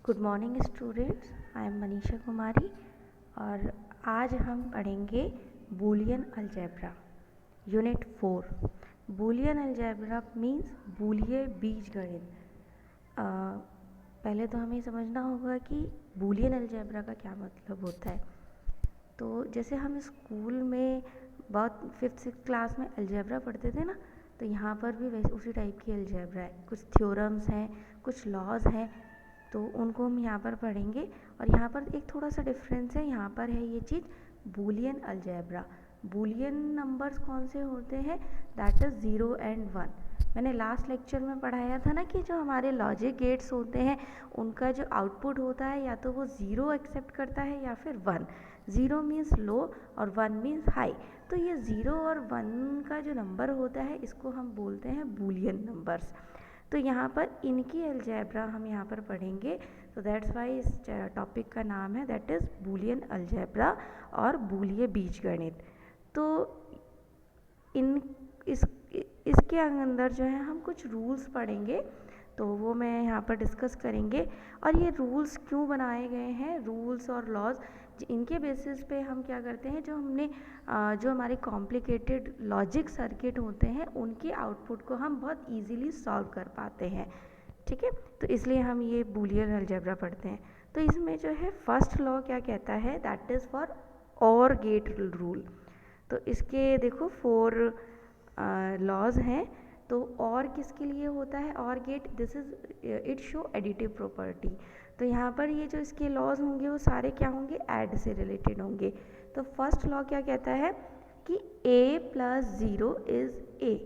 Good morning students, I am Manisha Kumari और आज हम पढ़ेंगे Boolean algebra unit 4। Boolean algebra means Boolean बीजगणित। पहले तो हमें समझना होगा कि बूलियन अलजेब्रा का क्या मतलब होता है। तो जैसे हम स्कूल में बहुत 5th-6th क्लास में अलजेब्रा पढ़ते थे ना, तो यहाँ पर भी वैसे उसी टाइप की अलजेब्रा है। कुछ थ्योरम्स हैं, कुछ लॉज हैं, तो उनको हम यहाँ पर पढ़ेंगे। और यहाँ पर एक थोड़ा सा डिफरेंस है, यहाँ पर है ये चीज़ बूलियन अलजेब्रा। बूलियन नंबर्स कौन से होते हैं? That is 0 and 1। मैंने लास्ट लेक्चर में पढ़ाया था ना कि जो हमारे लॉजिक गेट्स होते हैं उनका जो आउटपुट होता है या तो वो 0 एक्सेप्ट करता है या फिर 1। 0 मीन्स लो और 1 मीन्स हाई। तो ये 0 और 1 का जो नंबर होता है इसको हम बोलते हैं बूलियन नंबर्स। तो यहाँ पर इनकी अलजेब्रा हम यहाँ पर पढ़ेंगे। तो दैट्स वाई इस टॉपिक का नाम है दैट इज़ बूलियन अलजेब्रा और बूलिय बीजगणित। तो इसके अंदर जो है हम कुछ रूल्स पढ़ेंगे, तो वो मैं यहाँ पर डिस्कस करेंगे। और ये रूल्स क्यों बनाए गए हैं, रूल्स और लॉज, इनके बेसिस पे हम क्या करते हैं, जो हमारे कॉम्प्लिकेटेड लॉजिक सर्किट होते हैं उनके आउटपुट को हम बहुत इजीली सॉल्व कर पाते हैं। ठीक है, तो इसलिए हम ये बूलियन अलजेब्रा पढ़ते हैं। तो इसमें जो है फर्स्ट लॉ क्या कहता है, दैट इज़ फॉर और गेट रूल। तो इसके देखो 4 लॉज हैं। तो और किसके लिए होता है और gate? This is it show additive property. तो यहाँ पर ये जो इसके लॉज होंगे वो सारे क्या होंगे? ऐड से रिलेटेड होंगे। तो फर्स्ट लॉ क्या कहता है कि a + 0 इज़ a,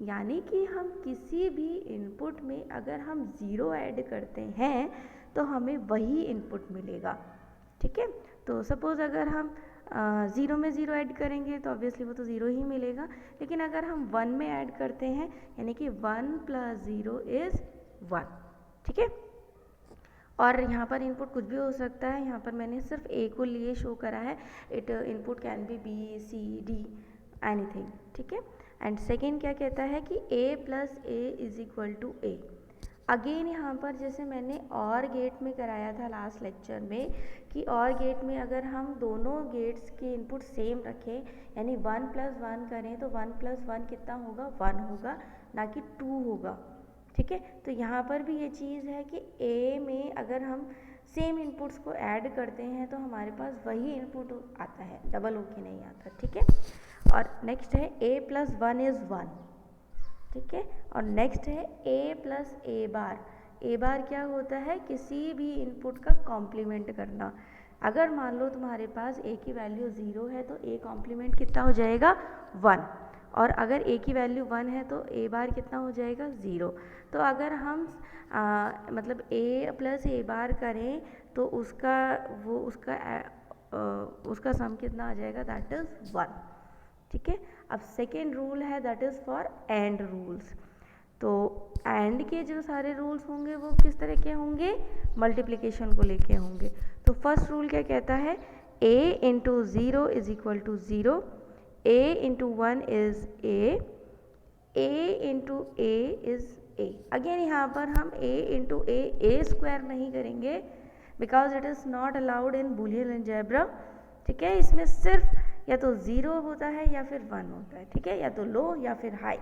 यानी कि हम किसी भी इनपुट में अगर हम 0 ऐड करते हैं तो हमें वही इनपुट मिलेगा। ठीक है, तो सपोज़ अगर हम 0 में 0 ऐड करेंगे तो ऑब्वियसली वो तो 0 ही मिलेगा। लेकिन अगर हम 1 में ऐड करते हैं यानी कि 1 + 0 इज़ 1। ठीक है, और यहाँ पर इनपुट कुछ भी हो सकता है। यहाँ पर मैंने सिर्फ ए को लिए शो करा है। It input can be B, C, D, anything. ठीक है, एंड सेकेंड क्या कहता है कि a + a = a। अगेन यहाँ पर जैसे मैंने और गेट में कराया था लास्ट लेक्चर में कि और गेट में अगर हम दोनों गेट्स के इनपुट सेम रखें यानी 1 + 1 करें तो 1 + 1 कितना होगा? 1 होगा, ना कि 2 होगा। ठीक है, तो यहाँ पर भी ये चीज़ है कि A में अगर हम सेम इनपुट्स को ऐड करते हैं तो हमारे पास वही इनपुट आता है, डबल होके नहीं आता। ठीक है, और नेक्स्ट है a + 1 इज़ 1। ठीक है, और नेक्स्ट है a + a बार। a बार क्या होता है? किसी भी इनपुट का कॉम्प्लीमेंट करना। अगर मान लो तुम्हारे पास a की वैल्यू 0 है तो a कॉम्प्लीमेंट कितना हो जाएगा? 1। और अगर a की वैल्यू 1 है तो a बार कितना हो जाएगा? 0। तो अगर हम मतलब a + a बार करें तो उसका सम कितना आ जाएगा? That is 1। ठीक है, अब सेकेंड रूल है that is for and rules. तो एंड के जो सारे रूल्स होंगे वो किस तरह के होंगे? मल्टीप्लिकेशन को लेके होंगे। तो फर्स्ट रूल क्या कहता है? a × 0 = 0, a × 1 is a, a × a is a। Again यहाँ पर हम a × a² नहीं करेंगे because it is not allowed in Boolean algebra. ठीक है, इसमें सिर्फ या तो 0 होता है या फिर 1 होता है। ठीक है, या तो लो या फिर हाई।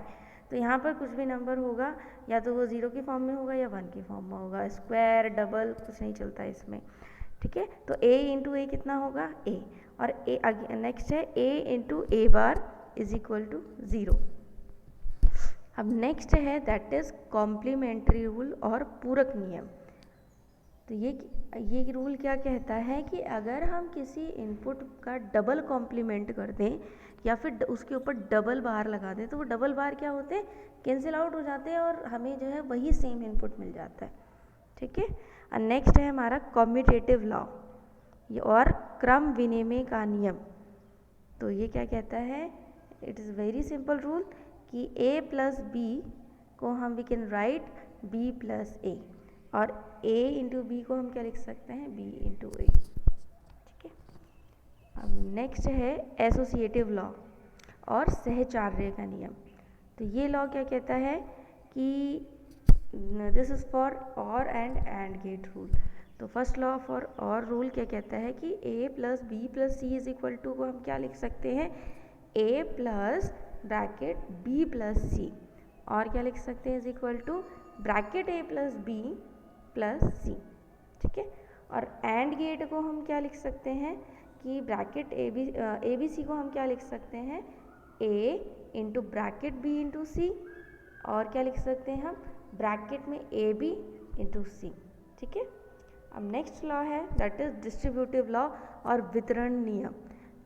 तो यहाँ पर कुछ भी नंबर होगा या तो वो 0 की फॉर्म में होगा या 1 की फॉर्म में होगा। स्क्वायर, डबल कुछ नहीं चलता इसमें। ठीक है, तो a × a कितना होगा? a। और नेक्स्ट है a × a बार = 0। अब नेक्स्ट है दैट इज़ कॉम्प्लीमेंट्री रूल और पूरक नियम। तो ये रूल क्या कहता है कि अगर हम किसी इनपुट का डबल कॉम्प्लीमेंट कर दें या फिर उसके ऊपर डबल बार लगा दें तो वो डबल बार क्या होते हैं? कैंसिल आउट हो जाते हैं और हमें जो है वही सेम इनपुट मिल जाता है। ठीक है, और नेक्स्ट है हमारा कॉम्यूटेटिव लॉ और क्रम विनिमय का नियम। तो ये क्या कहता है? It is very simple rule कि a + b को हम we can write b + a, और a × b को हम क्या लिख सकते हैं? b × a। ठीक है, अब नेक्स्ट है एसोसिएटिव लॉ और सहचार्य का नियम। तो ये लॉ क्या कहता है कि this is for or and gate rule. तो first law for or rule क्या कहता है कि a plus B plus C is equal to को हम क्या लिख सकते हैं, a plus bracket b plus C, और क्या लिख सकते हैं is equal to bracket a plus B plus C, ठीक है। और एंड गेट को हम क्या लिख सकते हैं कि ब्रैकेट ए बी सी को हम क्या लिख सकते हैं, a into bracket b into C, और क्या लिख सकते हैं हम ब्रैकेट में ए बी इंटू सी, ठीक है। अब नेक्स्ट लॉ है दैट इज डिस्ट्रीब्यूटिव लॉ और वितरण नियम।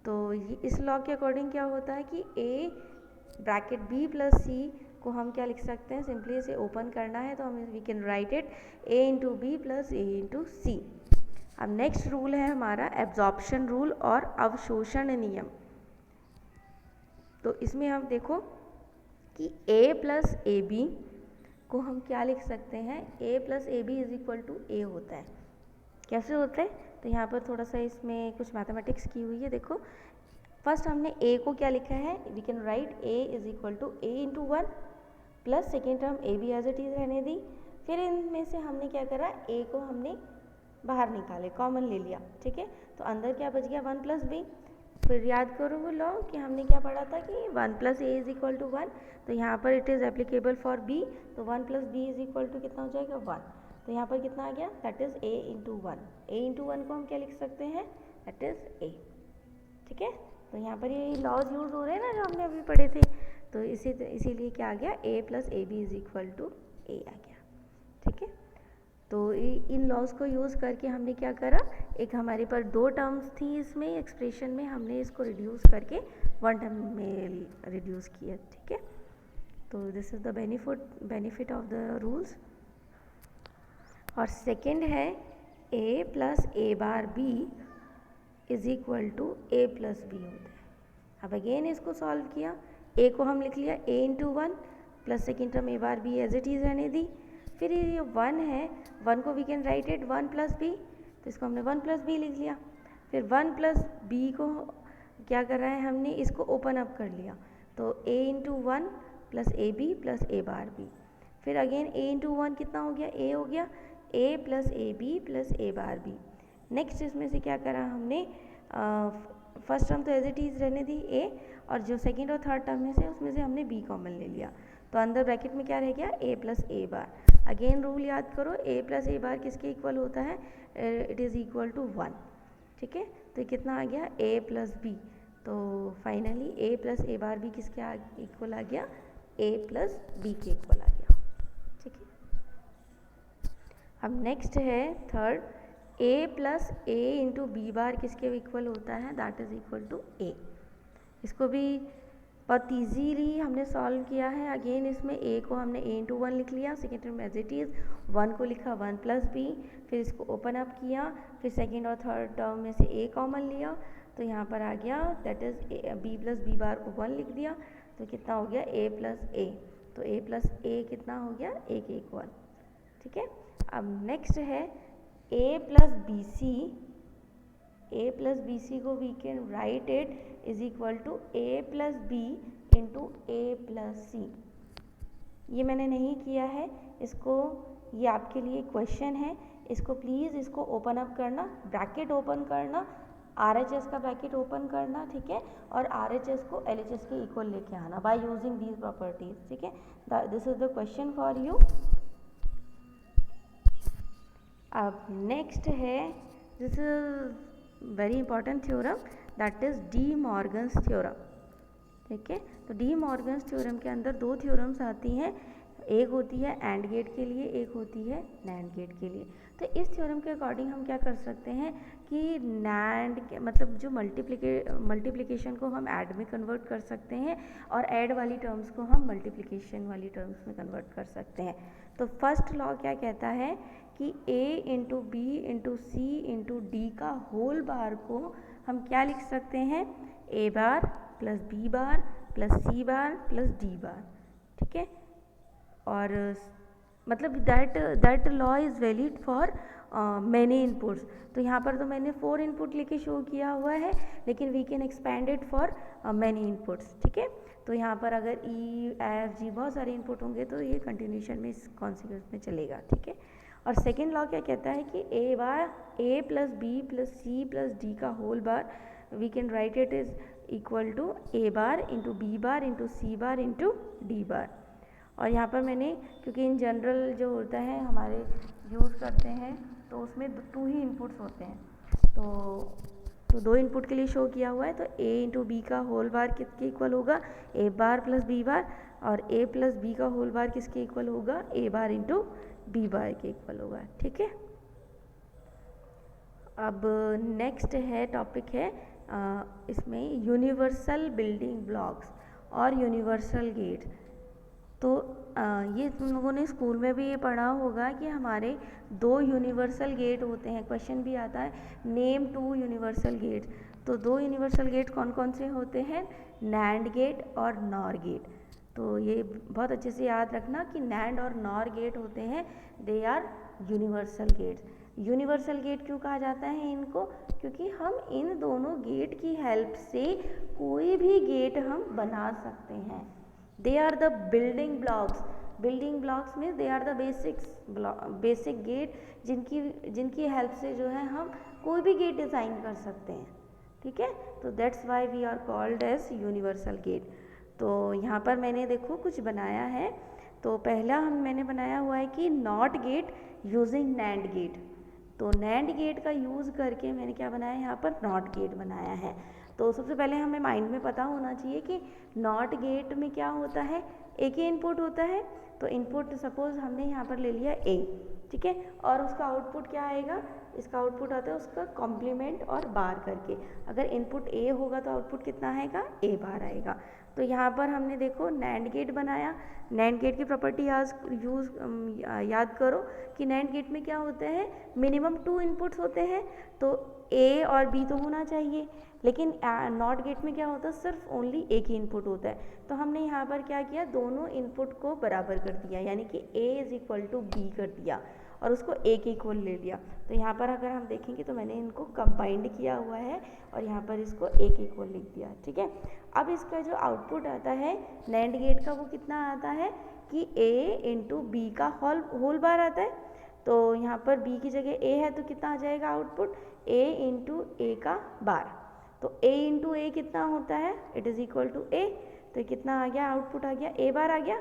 तो इस लॉ के अकॉर्डिंग क्या होता है कि a ब्रैकेट b प्लस सी को हम क्या लिख सकते हैं, सिंपली इसे ओपन करना है तो हम we can write it a into B plus A into C. अब नेक्स्ट रूल है हमारा एब्जॉर्प्शन रूल और अवशोषण नियम। तो इसमें हम देखो कि a प्लस ए बी को हम क्या लिख सकते हैं, a plus A B is equal to A होता है। कैसे होता है, तो यहाँ पर थोड़ा सा इसमें कुछ मैथमेटिक्स की हुई है। देखो फर्स्ट हमने a को क्या लिखा है, we can write a is equal to a into one plus second term a भी एज इट इज रहने दी। फिर इनमें से हमने क्या करा, a को हमने बाहर निकाले, कॉमन ले लिया, ठीक है। तो अंदर क्या बच गया, वन प्लस बी। फिर याद करो वो लॉ कि हमने क्या पढ़ा था कि one plus A is equal to one, तो यहाँ पर it is applicable for B, तो one plus B is equal to कितना हो जाएगा, वन। तो यहाँ पर कितना आ गया, that is a into one. A into one को हम क्या लिख सकते हैं, दैट इज़ ए, ठीक है। तो यहाँ पर ये लॉज यूज़ हो रहे हैं ना जो हमने अभी पढ़े थे, तो इसीलिए क्या आ गया, A plus A B is equal to A आ गया, ठीक है। तो इन लॉज को यूज़ करके हमने क्या करा, एक हमारे पर दो टर्म्स थी इसमें एक्सप्रेशन में, हमने इसको रिड्यूस करके वन टर्म में रिड्यूस किया, ठीक है। तो this is the benefit of the rules. और सेकंड है a plus A bar B is equal to A plus B होता है। अब अगेन इसको सॉल्व किया, a को हम लिख लिया a into one plus second term A bar B as it is रहने दी। फिर ये वन है, वन को we can write it one plus B, तो इसको हमने वन प्लस बी लिख लिया। फिर वन प्लस बी को क्या कर रहा है, हमने इसको ओपन अप कर लिया, तो a into one plus A B plus A bar B. फिर अगेन a इंटू वन कितना हो गया, a हो गया, a plus A B plus A bar B. Next इसमें से क्या करा हमने, फर्स्ट टर्म तो एज इट इज़ रहने दी a, और जो सेकेंड और थर्ड टर्म में से उसमें से हमने b कॉमन ले लिया, तो अंदर ब्रैकेट में क्या रह गया, a plus A bar. Again rule याद करो, a प्लस ए बार किसके इक्वल होता है, it is equal to one, ठीक है। तो कितना आ गया, a प्लस बी। तो finally a plus A bar B किसके इक्वल आ गया, a प्लस बी के इक्वल आ गया, ठीक है। अब नेक्स्ट है third, a plus A into B bar किसके इक्वल होता है, that is equal to a। इसको भी बहुत ईजीली हमने सॉल्व किया है। अगेन इसमें a को हमने a इंटू वन लिख लिया, second term as it is, one को लिखा वन प्लस बी, फिर इसको ओपन अप किया, फिर सेकेंड और थर्ड टर्म में से a कॉमन लिया, तो यहाँ पर आ गया that is b plus B bar को वन लिख दिया, तो कितना हो गया a प्लस ए। तो a प्लस ए कितना हो गया, a के इक्वल, ठीक है। अब नेक्स्ट है a plus B C, a plus B C को we can write it is equal to a plus B into a plus C. ये मैंने नहीं किया है इसको, ये आपके लिए क्वेश्चन है, इसको प्लीज़ इसको ओपन अप करना, ब्रैकेट ओपन करना, RHS का ब्रैकेट ओपन करना, ठीक है, और RHS को LHS के इक्वल लेके आना बाय यूजिंग दीज प्रॉपर्टीज, ठीक है। This is the question for you. अब नेक्स्ट है, this is very important theorem, that is D Morgan's theorem, ठीक है। तो डी मॉर्गन्स थ्योरम के अंदर दो थ्योरम्स आती हैं, एक होती है एंड गेट के लिए, एक होती है नैंड गेट के लिए। तो इस थ्योरम के अकॉर्डिंग हम क्या कर सकते हैं कि नैंड मतलब जो मल्टीप्लिकेशन को हम ऐड में कन्वर्ट कर सकते हैं, और ऐड वाली टर्म्स को हम मल्टीप्लिकेशन वाली टर्म्स में कन्वर्ट कर सकते हैं। तो फर्स्ट लॉ क्या कहता है कि a into B into C into D का होल बार को हम क्या लिख सकते हैं, a bar plus B bar plus C bar plus D bar, ठीक है। और मतलब that law is valid for many inputs. तो यहाँ पर तो मैंने 4 इनपुट लेके शो किया हुआ है, लेकिन we can expand it for many inputs, ठीक है। तो यहाँ पर अगर ई एफ जी बहुत सारे इनपुट होंगे तो ये कंटिन्यूशन में इस कॉन्सिक्वेंस में चलेगा, ठीक है। और सेकेंड लॉ क्या कहता है कि A bar A plus B plus C plus D का whole bar we can write it is equal to A bar into B bar into C bar into D bar. और यहाँ पर मैंने, क्योंकि इन जनरल जो होता है हमारे यूज़ करते हैं तो उसमें 2 ही इनपुट्स होते हैं, तो 2 इनपुट के लिए शो किया हुआ है। तो a इंटू बी का होल बार किसके इक्वल होगा, a bar plus b bar, और a प्लस बी का होल बार किसके इक्वल होगा, a bar into B bar के इक्वल होगा। ठीक है। अब नेक्स्ट है टॉपिक है इसमें यूनिवर्सल बिल्डिंग ब्लॉक्स और यूनिवर्सल गेट। तो ये तुम लोगों ने स्कूल में भी ये पढ़ा होगा कि हमारे 2 यूनिवर्सल गेट होते हैं। क्वेश्चन भी आता है नेम 2 यूनिवर्सल गेट। तो 2 यूनिवर्सल गेट कौन कौन से होते हैं, नैंड गेट और नॉर गेट। तो ये बहुत अच्छे से याद रखना कि नैंड और नॉर गेट होते हैं, they are universal gates. Universal gate क्यों कहा जाता है इनको, क्योंकि हम इन दोनों गेट की हेल्प से कोई भी गेट हम बना सकते हैं। They are the building blocks. Building blocks में they are the basic gate जिनकी हेल्प से जो है हम कोई भी गेट डिज़ाइन कर सकते हैं। ठीक है। तो that's why we are called as universal gate. तो यहाँ पर मैंने देखो कुछ बनाया है। तो पहला मैंने बनाया हुआ है कि NOT gate using NAND gate. तो नैंड गेट का यूज़ करके मैंने क्या बनाया है, यहाँ पर नॉट गेट बनाया है। तो सबसे पहले हमें माइंड में पता होना चाहिए कि नॉट गेट में क्या होता है, एक ही इनपुट होता है। तो इनपुट सपोज हमने यहाँ पर ले लिया ए, ठीक है, और उसका आउटपुट क्या आएगा, इसका आउटपुट आता है उसका कॉम्प्लीमेंट और बार करके। अगर इनपुट ए होगा तो आउटपुट कितना आएगा, ए बार आएगा। तो यहाँ पर हमने देखो नैंड गेट बनाया। नैंड गेट की प्रॉपर्टी याद करो कि नैंड गेट में क्या होता है, मिनिमम 2 इनपुट्स होते हैं। तो ए और बी तो होना चाहिए, लेकिन नॉट गेट में क्या होता है, सिर्फ ओनली एक ही इनपुट होता है। तो हमने यहाँ पर क्या किया, दोनों इनपुट को बराबर कर दिया, यानी कि ए इज इक्वल टू बी कर दिया और उसको ए के इक्वल ले लिया। तो यहाँ पर अगर हम देखेंगे तो मैंने इनको कंबाइंड किया हुआ है और यहाँ पर इसको ए के इक्वल लिख दिया। ठीक है। अब इसका जो आउटपुट आता है नैंड गेट का, वो कितना आता है कि ए इंटू बी का होल बार आता है। तो यहाँ पर b की जगह a है तो कितना आ जाएगा आउटपुट, a इंटू ए का बार। तो a इंटू ए कितना होता है, it is equal to a। तो कितना आ गया, आउटपुट आ गया a बार आ गया।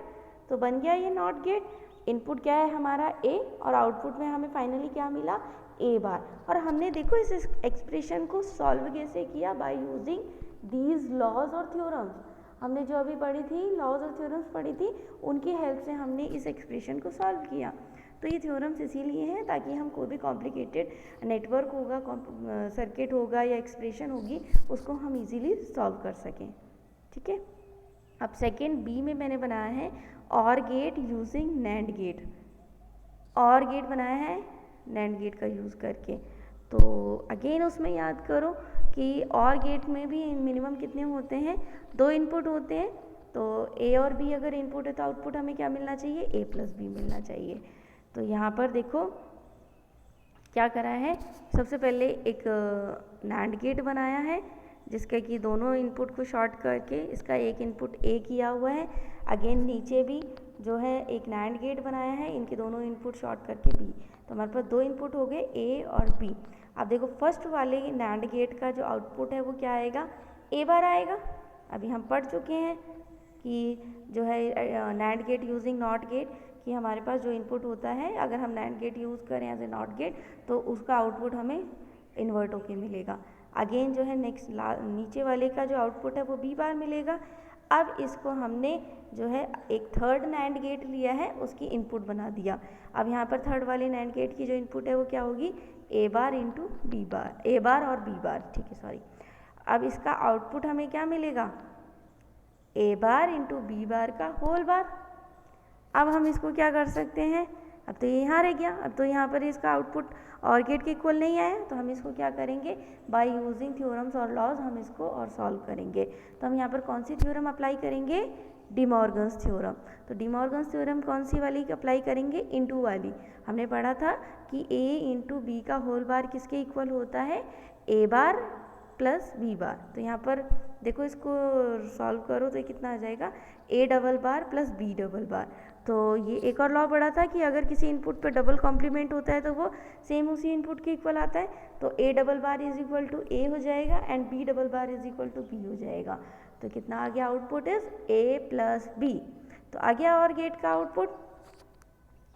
तो बन गया ये नॉट गेट। इनपुट क्या है हमारा a और आउटपुट में हमें फाइनली क्या मिला, a बार। और हमने देखो इस एक्सप्रेशन को सॉल्व कैसे किया, बाय यूजिंग दीज लॉज और थ्योरम्स। हमने जो अभी पढ़ी थी, लॉज और थ्योरम्स पढ़ी थी, उनकी हेल्प से हमने इस एक्सप्रेशन को सॉल्व किया। तो ये थ्योरम्स इसीलिए हैं ताकि हम कोई भी कॉम्प्लिकेटेड नेटवर्क होगा, सर्किट होगा या एक्सप्रेशन होगी, उसको हम इजीली सॉल्व कर सकें। ठीक है। अब सेकेंड बी में मैंने बनाया है और gate using NAND gate. OR gate बनाया है नैंड गेट का यूज़ करके। तो अगेन उसमें याद करो कि और गेट में भी मिनिमम कितने होते हैं, 2 इनपुट होते हैं। तो ए और बी अगर इनपुट है तो आउटपुट हमें क्या मिलना चाहिए, ए प्लस बी मिलना चाहिए। तो यहाँ पर देखो क्या करा है, सबसे पहले एक नैंड गेट बनाया है जिसका कि दोनों इनपुट को शॉर्ट करके इसका एक इनपुट ए किया हुआ है। अगेन नीचे भी जो है एक नैंड गेट बनाया है, इनके दोनों इनपुट शॉर्ट करके बी। तो हमारे पास 2 इनपुट हो गए ए और बी। अब देखो फर्स्ट वाले नैंड गेट का जो आउटपुट है वो क्या आएगा, ए बार आएगा। अभी हम पढ़ चुके हैं कि जो है NAND gate using NOT gate, कि हमारे पास जो इनपुट होता है अगर हम नैंड गेट यूज़ करें एज ए नॉट गेट तो उसका आउटपुट हमें इन्वर्ट होके मिलेगा। अगेन जो है नेक्स्ट नीचे वाले का जो आउटपुट है वो बी बार मिलेगा। अब इसको हमने जो है एक थर्ड नैंड गेट लिया है, उसकी इनपुट बना दिया। अब यहाँ पर थर्ड वाले नैंड गेट की जो इनपुट है वो क्या होगी, ए बार इंटू बी बार, ए बार और बी बार। ठीक है, सॉरी। अब इसका आउटपुट हमें क्या मिलेगा, ए बार इंटू बी बार का होल बार। अब हम इसको क्या कर सकते हैं, अब तो ये यहाँ रह गया, अब तो यहाँ पर इसका आउटपुट और गेट के इक्वल नहीं आया, तो हम इसको क्या करेंगे, बाय यूजिंग थ्योरम्स और लॉज हम इसको और सॉल्व करेंगे। तो हम यहाँ पर कौन सी थ्योरम अप्लाई करेंगे, डी मॉर्गन्स थ्योरम। तो डी मॉर्गन्स थ्योरम कौन सी वाली अप्लाई करेंगे, इनटू वाली। हमने पढ़ा था कि ए इंटू बी का होल बार किसके इक्वल होता है, ए बार प्लस बी बार। तो यहाँ पर देखो इसको सॉल्व करो तो कितना आ जाएगा, A double bar plus B double bar. तो ये एक और लॉ पढ़ा था कि अगर किसी इनपुट पे डबल कॉम्प्लीमेंट होता है तो वो सेम उसी इनपुट के इक्वल आता है, तो A double bar is equal to A हो जाएगा and B double bar is equal to B हो जाएगा। तो कितना आ गया output is A plus B. तो आ गया और गेट का आउटपुट।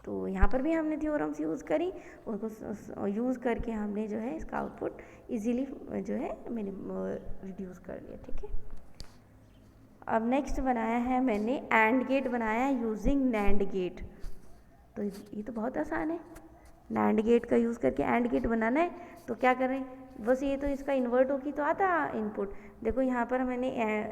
तो यहाँ पर भी हमने थ्योरम्स यूज़ करी, उनको यूज़ करके हमने जो है इसका आउटपुट इजीली जो है मैंने रिड्यूस कर लिया। ठीक है, अब नेक्स्ट बनाया है मैंने एंड गेट बनाया है यूजिंग नैंड गेट। तो ये तो बहुत आसान है, नैंड गेट का यूज़ करके एंड गेट बनाना है। तो क्या करें, बस ये तो इसका इन्वर्ट होगी तो आता इनपुट। देखो यहाँ पर मैंने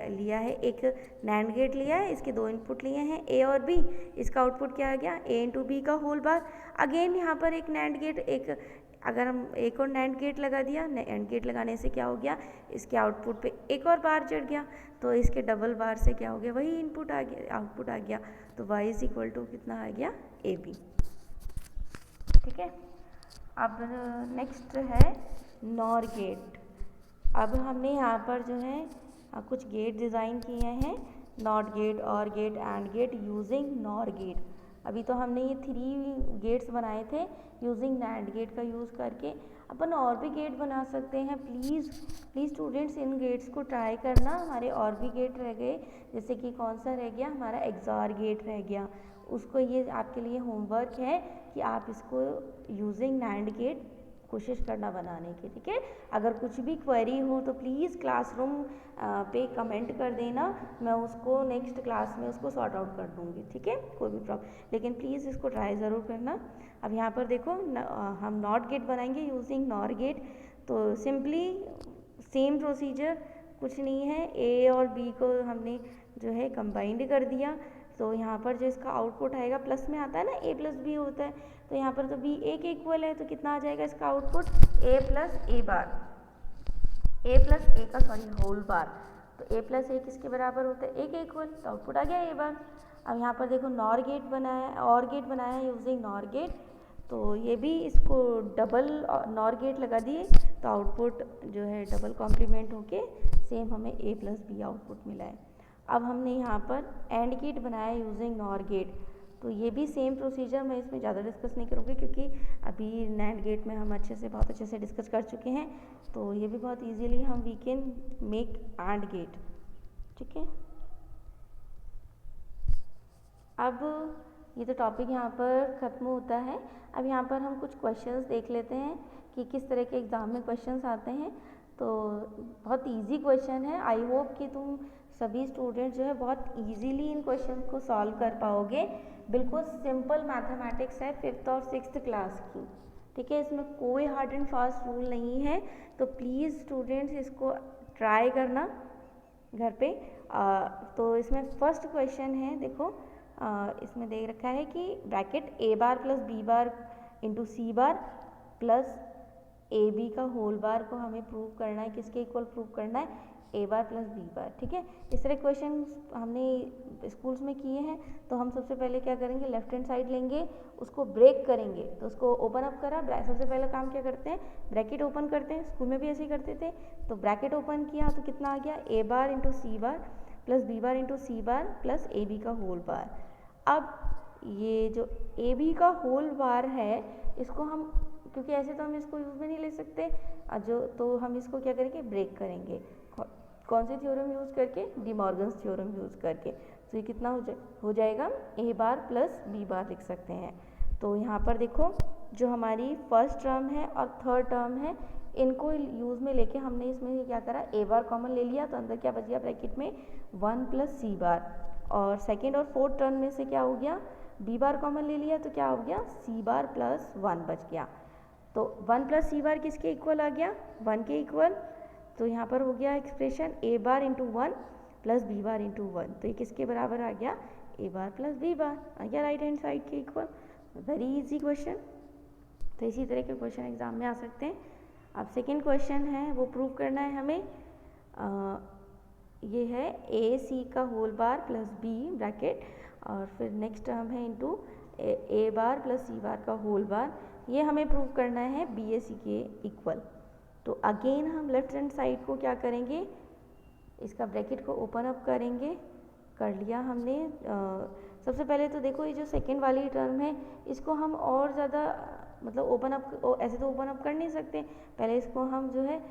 लिया है एक नैंड गेट लिया है, इसके दो इनपुट लिए हैं ए और बी। इसका आउटपुट क्या आ गया, ए इंटू बी का होल बार। अगेन यहाँ पर एक नैंड गेट, एक अगर हम एक और नैंड गेट लगा दिया, नैंड गेट लगाने से क्या हो गया, इसके आउटपुट पे एक और बार चढ़ गया, तो इसके डबल बार से क्या हो गया, वही इनपुट आ गया, आउटपुट आ गया। तो y इज इक्वल टू कितना आ गया, ए बी। ठीक है, अब नेक्स्ट है नॉर गेट। अब हमने यहाँ पर जो है कुछ गेट डिज़ाइन किए हैं, NOT gate, OR gate, AND gate using NOR gate. अभी तो हमने ये 3 गेट्स बनाए थे यूजिंग नैंड गेट का यूज़ करके। अपन और भी गेट बना सकते हैं। प्लीज़ स्टूडेंट्स इन गेट्स को ट्राई करना। हमारे और भी गेट रह गए, जैसे कि कौन सा रह गया, हमारा एक्सॉर गेट रह गया। उसको ये आपके लिए होमवर्क है कि आप इसको यूजिंग नैंड गेट कोशिश करना बनाने की। ठीक है, अगर कुछ भी क्वेरी हो तो प्लीज़ क्लासरूम पे कमेंट कर देना, मैं उसको नेक्स्ट क्लास में उसको सॉर्ट आउट कर दूँगी। ठीक है, कोई भी प्रॉब्लम, लेकिन प्लीज़ इसको ट्राई ज़रूर करना। अब यहाँ पर देखो हम नॉट गेट बनाएंगे यूजिंग नॉर गेट। तो सिंपली सेम प्रोसीजर, कुछ नहीं है, ए और बी को हमने जो है कंबाइंड कर दिया। तो यहाँ पर जो इसका आउटपुट आएगा, प्लस में आता है ना, ए प्लस बी होता है, तो यहाँ पर तो बी ए के इक्वल है, तो कितना आ जाएगा इसका output, A plus A bar, A plus ए का होल बार। तो ए प्लस ए किसके बराबर होता है, ए के इक्वल, तो आउटपुट आ गया ए बार। अब यहाँ पर देखो नॉर गेट बनाया, और गेट बनाया है यूजिंग नॉर गेट। तो ये भी इसको डबल नॉर गेट लगा दिए, तो आउटपुट जो है डबल कॉम्प्लीमेंट होके सेम हमें ए प्लस बी आउटपुट मिला है। अब हमने यहाँ पर एंड गेट बनाया यूजिंग नॉर गेट। तो ये भी सेम प्रोसीजर, मैं इसमें ज़्यादा डिस्कस नहीं करूँगी क्योंकि अभी नैंड गेट में हम बहुत अच्छे से डिस्कस कर चुके हैं। तो ये भी बहुत इजीली हम we can make AND gate. ठीक है, अब ये तो टॉपिक यहाँ पर ख़त्म होता है। अब यहाँ पर हम कुछ क्वेश्चंस देख लेते हैं कि किस तरह के एग्ज़ाम में क्वेश्चंस आते हैं। तो बहुत इजी क्वेश्चन है, आई होप कि तुम सभी स्टूडेंट जो है बहुत इजीली इन क्वेश्चन को सॉल्व कर पाओगे। बिल्कुल सिंपल मैथमेटिक्स है 5th और 6th क्लास की। ठीक है, इसमें कोई हार्ड एंड फास्ट रूल नहीं है, तो प्लीज़ स्टूडेंट्स इसको ट्राई करना घर पे। तो इसमें फर्स्ट क्वेश्चन है, देखो इसमें दे रखा है कि bracket A bar plus B bar into C bar plus A B का होल बार को हमें प्रूव करना है, किसके इक्वल प्रूव करना है, ए बार प्लस बी बार। ठीक है, इस तरह क्वेश्चन हमने स्कूल्स में किए हैं। तो हम सबसे पहले क्या करेंगे, लेफ्ट हैंड साइड लेंगे, उसको ब्रेक करेंगे। तो उसको ओपन अप करा, सबसे पहले काम क्या करते हैं, ब्रैकेट ओपन करते हैं, स्कूल में भी ऐसे ही करते थे। तो ब्रैकेट ओपन किया तो कितना आ गया, A bar into C bar plus B bar into C bar plus A B का होल बार। अब ये जो ए बी का होल बार है, इसको हम, क्योंकि ऐसे तो हम इसको यूज़ में नहीं ले सकते, तो हम इसको क्या करेंगे, ब्रेक करेंगे। कौन सी थ्योरम यूज़ करके, डी मॉर्गन्स थ्योरम यूज़ करके। तो ये कितना हो जाएगा, ए बार प्लस बी बार लिख सकते हैं। तो यहाँ पर देखो जो हमारी फर्स्ट टर्म है और थर्ड टर्म है, इनको यूज़ में लेके हमने इसमें क्या करा, ए बार कॉमन ले लिया, तो अंदर क्या बच गया ब्रैकेट में 1 प्लस सी बार, और सेकेंड और फोर्थ टर्म में से क्या हो गया, बी बार कॉमन ले लिया, तो क्या हो गया, सी बार प्लस 1 बच गया। तो 1 प्लस सी बार किसके इक्वल आ गया, 1 के इक्वल। तो यहाँ पर हो गया expression A bar into 1 plus B bar into 1, तो ये किसके बराबर आ गया, ए बार प्लस बी बार आ गया राइट हैंड साइड के इक्वल। Very easy question. तो इसी तरह के क्वेश्चन एग्जाम में आ सकते हैं। अब सेकेंड क्वेश्चन है, वो प्रूव करना है हमें। ये है ए सी का whole bar plus B bracket, और फिर नेक्स्ट टर्म है into A bar plus C bar का होल बार। ये हमें प्रूव करना है बी ए सी के इक्वल। तो अगेन हम लेफ्ट हैंड साइड को क्या करेंगे, इसका ब्रैकेट को ओपन अप करेंगे, कर लिया हमने। सबसे पहले तो देखो ये जो सेकेंड वाली टर्म है इसको हम और ज़्यादा मतलब ओपन अप, ऐसे तो ओपन अप कर नहीं सकते, पहले इसको हम जो है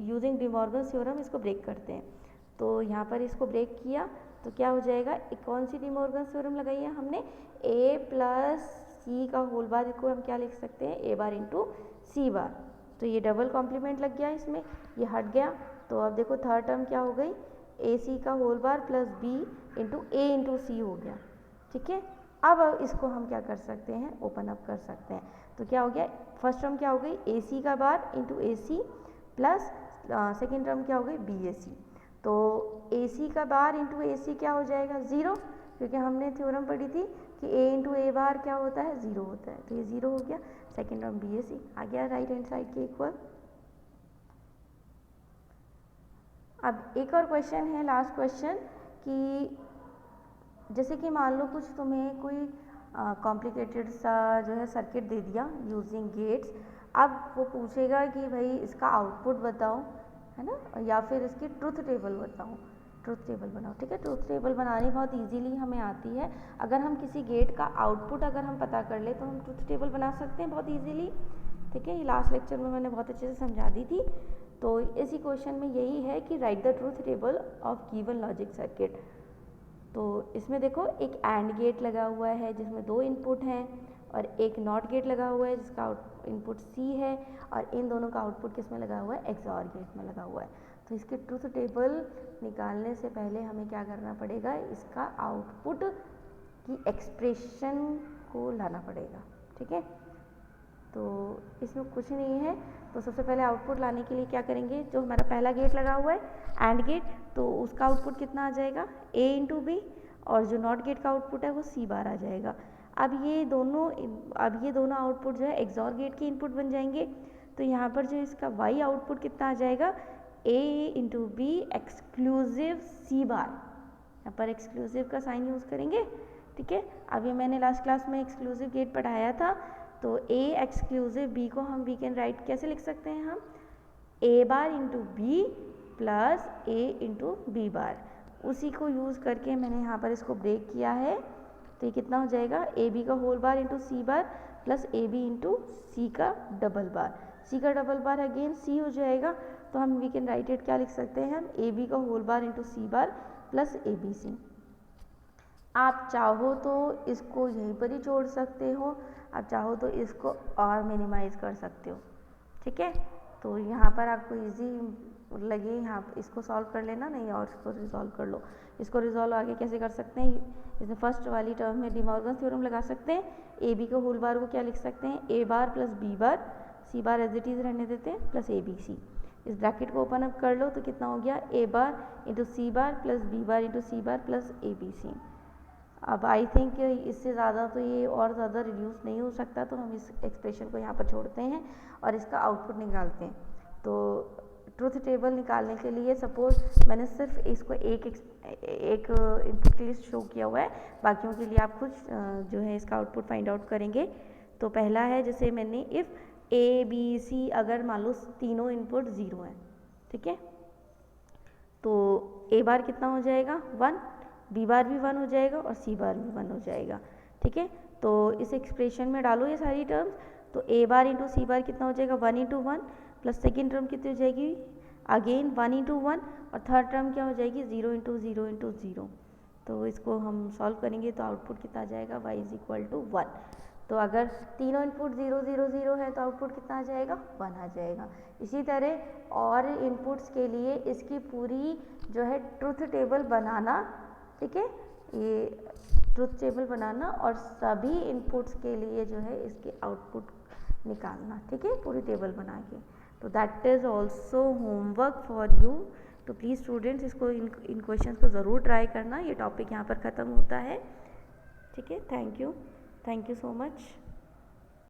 यूजिंग डिमॉर्गन्स थ्योरम इसको ब्रेक करते हैं। तो यहाँ पर इसको ब्रेक किया तो क्या हो जाएगा, कौन सी डिमॉर्गन्स थ्योरम लगाई है हमने, ए प्लस सी का होल बार को हम क्या लिख सकते हैं, ए बार इंटू सी बार। तो ये डबल कॉम्प्लीमेंट लग गया इसमें, ये हट गया। तो अब देखो थर्ड टर्म क्या हो गई, ए सी का whole bar plus B into A into C हो गया। ठीक है, अब इसको हम क्या कर सकते हैं, ओपन अप कर सकते हैं। तो क्या हो गया, फर्स्ट टर्म क्या हो गई, ए सी का बार इंटू ए सी प्लस सेकेंड टर्म क्या हो गई, बी ए सी। तो ए सी का बार इंटू ए सी क्या हो जाएगा, ज़ीरो, क्योंकि हमने थ्योरम पढ़ी थी कि ए इंटू ए बार क्या होता है, ज़ीरो होता है। तो ये ज़ीरो हो गया, सेकेंड टर्म बी ए सी आ गया राइट हैंड साइड के इक्वल। अब एक और क्वेश्चन है, लास्ट क्वेश्चन, कि जैसे कि मान लो कुछ तुम्हें कोई कॉम्प्लिकेटेड सा जो है सर्किट दे दिया यूजिंग गेट्स। अब वो पूछेगा कि भाई इसका आउटपुट बताओ, है ना, या फिर इसकी ट्रुथ टेबल बताओ, ट्रुथ टेबल बनाओ। ठीक है, ट्रुथ टेबल बनानी बहुत इजीली हमें आती है। अगर हम किसी गेट का आउटपुट अगर हम पता कर ले तो हम ट्रुथ टेबल बना सकते हैं बहुत इजीली। ठीक है, ये लास्ट लेक्चर में मैंने बहुत अच्छे से समझा दी थी। तो इसी क्वेश्चन में यही है कि right the truth table of given logic circuit. तो इसमें देखो एक एंड गेट लगा हुआ है जिसमें दो इनपुट हैं, और एक नॉट गेट लगा हुआ है जिसका इनपुट सी है, और इन दोनों का आउटपुट किस में लगा हुआ है, एक्सऑर गेट में लगा हुआ है। तो इसके ट्रुथ टेबल निकालने से पहले हमें क्या करना पड़ेगा, इसका आउटपुट की एक्सप्रेशन को लाना पड़ेगा। ठीक है, तो इसमें कुछ नहीं है। तो सबसे पहले आउटपुट लाने के लिए क्या करेंगे, जो हमारा पहला गेट लगा हुआ है एंड गेट, तो उसका आउटपुट कितना आ जाएगा, ए इंटू बी, और जो नॉट गेट का आउटपुट है वो सी बार आ जाएगा। अब ये दोनों आउटपुट जो है एक्सॉर गेट के इनपुट बन जाएंगे। तो यहाँ पर जो इसका वाई आउटपुट कितना आ जाएगा, ए इंटू बी एक्सक्लूसिव सी बार। यहाँ पर एक्सक्लूसिव का साइन यूज़ करेंगे। ठीक है, अभी मैंने लास्ट क्लास में एक्सक्लूसिव गेट पढ़ाया था। तो ए एक्सक्लूसिव बी को हम वी कैन राइट कैसे लिख सकते हैं, हम ए bar into B plus A into B बार, उसी को यूज़ करके मैंने यहाँ पर इसको ब्रेक किया है। तो ये कितना हो जाएगा, ए बी का whole bar into C bar plus A B into C का डबल बार, सी का डबल बार अगेन सी हो जाएगा। तो हम वी कैन राइट इट क्या लिख सकते हैं, हम ए बी का whole bar into C bar plus A B C. आप चाहो तो इसको यहीं पर ही छोड़ सकते हो, आप चाहो तो इसको और मिनिमाइज़ कर सकते हो। ठीक है, तो यहाँ पर आपको इजी लगे यहाँ इसको सॉल्व कर लेना, नहीं और इसको रिजॉल्व कर लो। इसको रिजॉल्व आगे कैसे कर सकते हैं, इसमें फर्स्ट वाली टर्म में डिमॉर्गन थ्योरम लगा सकते हैं। ए बी को होल बार को क्या लिख सकते हैं, A bar plus B bar, C bar as it is रहने देते हैं, प्लस ए बी सी। इस ब्रैकेट को ओपन अप कर लो तो कितना हो गया, A bar into C bar plus B bar into C bar plus A B C. अब आई थिंक इससे ज़्यादा तो ये और ज़्यादा रिड्यूस नहीं हो सकता, तो हम इस एक्सप्रेशन को यहाँ पर छोड़ते हैं और इसका आउटपुट निकालते हैं। तो ट्रुथ टेबल निकालने के लिए सपोज मैंने सिर्फ इसको एक इनपुट की लिस्ट शो किया हुआ है, बाकियों के लिए आप खुद जो है इसका आउटपुट फाइंड आउट करेंगे। तो पहला है, जैसे मैंने इफ़ ए बी सी अगर मान लो तीनों इनपुट ज़ीरो हैं, ठीक है, तो ए बार कितना हो जाएगा 1, बी बार भी 1 हो जाएगा और सी बार भी 1 हो जाएगा। ठीक है, तो इस एक्सप्रेशन में डालो ये सारी टर्म्स, तो ए बार इंटू सी बार कितना हो जाएगा 1 इंटू 1 प्लस सेकेंड टर्म कितनी हो जाएगी अगेन 1 इंटू 1, और थर्ड टर्म क्या हो जाएगी 0 इंटू 0 इंटू 0। तो इसको हम सॉल्व करेंगे तो आउटपुट कितना आ जाएगा y इज इक्वल टू 1। तो अगर तीनों इनपुट 0 0 0 है तो आउटपुट कितना आ जाएगा 1 आ जाएगा। इसी तरह और इनपुट्स के लिए इसकी पूरी जो है ट्रुथ टेबल बनाना, ठीक है, ये ट्रुथ टेबल बनाना और सभी इनपुट्स के लिए जो है इसके आउटपुट निकालना, ठीक है, पूरी टेबल बना के। तो that is also homework for you. तो प्लीज़ स्टूडेंट्स इसको इन क्वेश्चंस को ज़रूर ट्राई करना। ये टॉपिक यहाँ पर ख़त्म होता है, ठीक है। Thank you so much.